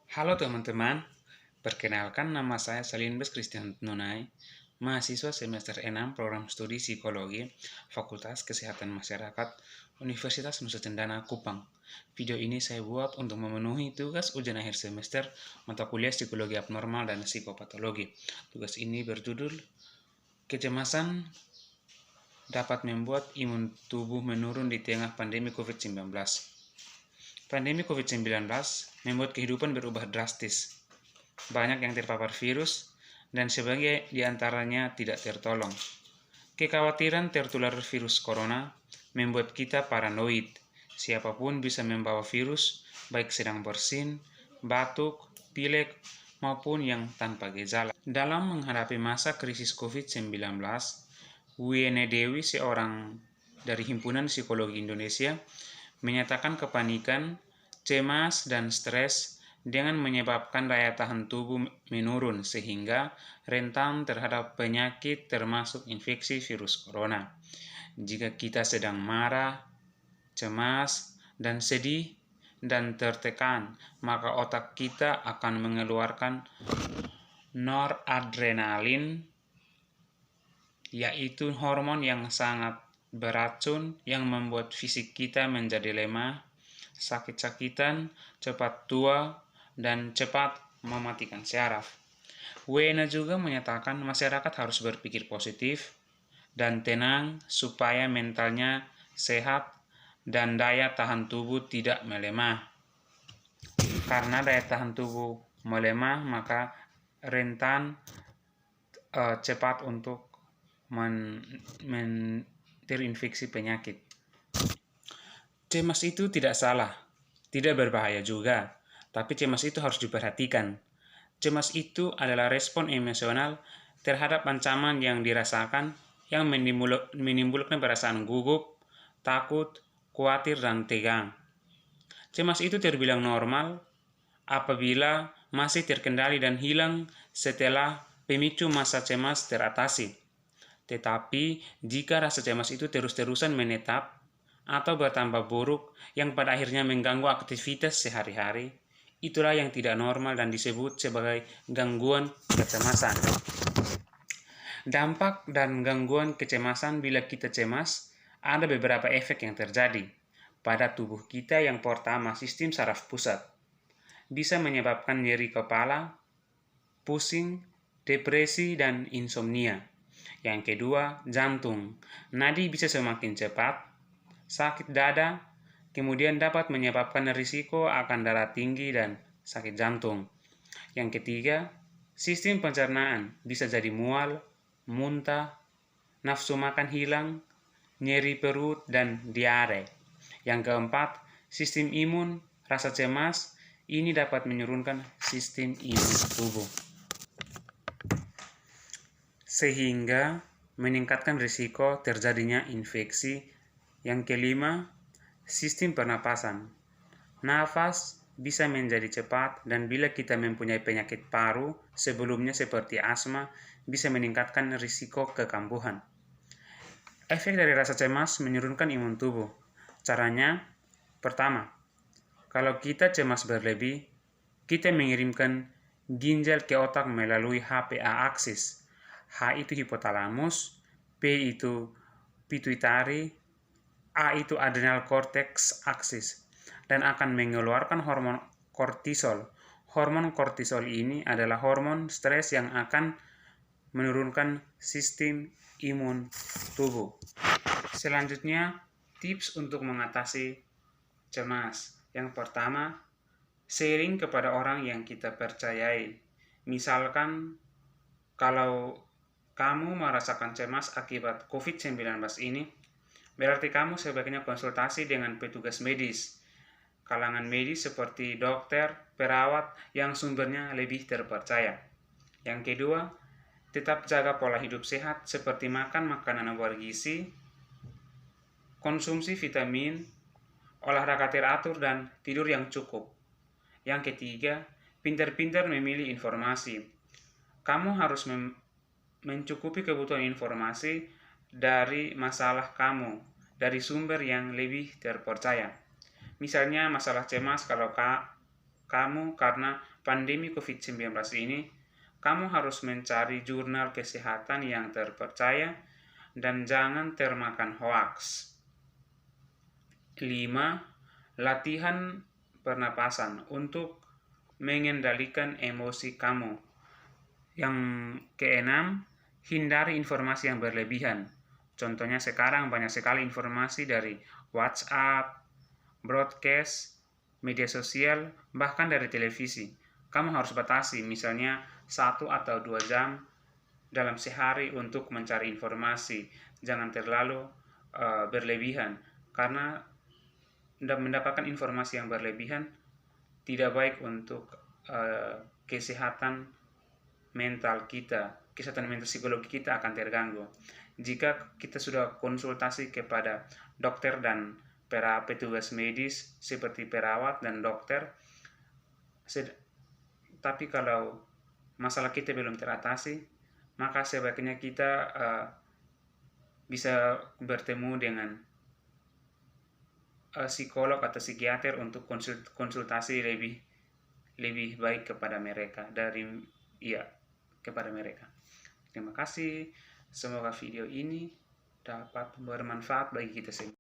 Halo teman-teman, perkenalkan nama saya Salinbes Christian Nunai, mahasiswa semester 6 program studi psikologi, Fakultas Kesehatan Masyarakat, Universitas Nusa Cendana, Kupang. Video ini saya buat untuk memenuhi tugas ujian akhir semester mata kuliah psikologi abnormal dan psikopatologi. Tugas ini berjudul Kecemasan dapat membuat imun tubuh menurun di tengah pandemi COVID-19. Pandemi COVID-19 membuat kehidupan berubah drastis. Banyak yang terpapar virus, dan sebagian di antaranya tidak tertolong. Kekhawatiran tertular virus corona membuat kita paranoid. Siapapun bisa membawa virus, baik sedang bersin, batuk, pilek, maupun yang tanpa gejala. Dalam menghadapi masa krisis COVID-19, Wiene Dewi, seorang dari Himpunan Psikologi Indonesia, menyatakan kepanikan, cemas, dan stres dengan menyebabkan daya tahan tubuh menurun sehingga rentan terhadap penyakit termasuk infeksi virus corona. Jika kita sedang marah, cemas, dan sedih, dan tertekan, maka otak kita akan mengeluarkan noradrenalin, yaitu hormon yang sangat beracun yang membuat fisik kita menjadi lemah, sakit-sakitan, cepat tua, dan cepat mematikan syaraf. Wena juga menyatakan masyarakat harus berpikir positif dan tenang supaya mentalnya sehat dan daya tahan tubuh tidak melemah. Karena daya tahan tubuh melemah, maka rentan cepat untuk terinfeksi penyakit. Cemas itu tidak salah, tidak berbahaya juga, tapi cemas itu harus diperhatikan. Cemas itu adalah respon emosional terhadap ancaman yang dirasakan yang menimbulkan perasaan gugup, takut, khawatir, dan tegang. Cemas itu terbilang normal apabila masih terkendali dan hilang setelah pemicu masa cemas teratasi. Tetapi jika rasa cemas itu terus-terusan menetap atau bertambah buruk yang pada akhirnya mengganggu aktivitas sehari-hari, itulah yang tidak normal dan disebut sebagai gangguan kecemasan. Dampak dan gangguan kecemasan bila kita cemas, ada beberapa efek yang terjadi pada tubuh kita. Yang pertama, sistem saraf pusat. Bisa menyebabkan nyeri kepala, pusing, depresi, dan insomnia. Yang kedua, jantung. Nadi bisa semakin cepat, sakit dada, kemudian dapat menyebabkan risiko akan darah tinggi dan sakit jantung. Yang ketiga, sistem pencernaan. Bisa jadi mual, muntah, nafsu makan hilang, nyeri perut, dan diare. Yang keempat, sistem imun. Rasa cemas ini dapat menurunkan sistem imun tubuh, sehingga meningkatkan risiko terjadinya infeksi. Yang kelima, sistem pernapasan. Nafas bisa menjadi cepat, dan bila kita mempunyai penyakit paru sebelumnya seperti asma, bisa meningkatkan risiko kekambuhan. Efek dari rasa cemas menurunkan imun tubuh. Caranya, pertama, kalau kita cemas berlebih, kita mengirimkan ginjal ke otak melalui HPA aksis. H itu hipotalamus, P itu pituitari, A itu adrenal cortex aksis, dan akan mengeluarkan hormon kortisol. Hormon kortisol ini adalah hormon stres yang akan menurunkan sistem imun tubuh. Selanjutnya, tips untuk mengatasi cemas. Yang pertama, sharing kepada orang yang kita percayai. Misalkan, kalau kamu merasakan cemas akibat COVID-19 ini, berarti kamu sebaiknya konsultasi dengan petugas medis, kalangan medis seperti dokter, perawat yang sumbernya lebih terpercaya. Yang kedua, tetap jaga pola hidup sehat seperti makan makanan bergizi, konsumsi vitamin, olahraga teratur, dan tidur yang cukup. Yang ketiga, pintar-pintar memilih informasi. Kamu harus mencukupi kebutuhan informasi dari masalah kamu dari sumber yang lebih terpercaya. Misalnya masalah cemas, kalau kamu karena pandemi COVID-19 ini, kamu harus mencari jurnal kesehatan yang terpercaya dan jangan termakan hoaks. 5. Latihan pernapasan untuk mengendalikan emosi kamu. Yang keenam, hindari informasi yang berlebihan. Contohnya sekarang banyak sekali informasi dari WhatsApp, broadcast, media sosial, bahkan dari televisi. Kamu harus batasi misalnya 1 atau 2 jam dalam sehari untuk mencari informasi. Jangan terlalu berlebihan, karena mendapatkan informasi yang berlebihan tidak baik untuk kesehatan mental kita, kesehatan mental psikologi kita akan terganggu. Jika kita sudah konsultasi kepada dokter dan petugas medis seperti perawat dan dokter, tapi kalau masalah kita belum teratasi, maka sebaiknya kita bisa bertemu dengan psikolog atau psikiater untuk konsultasi lebih baik kepada mereka kepada mereka. Terima kasih. Semoga video ini dapat bermanfaat bagi kita semua.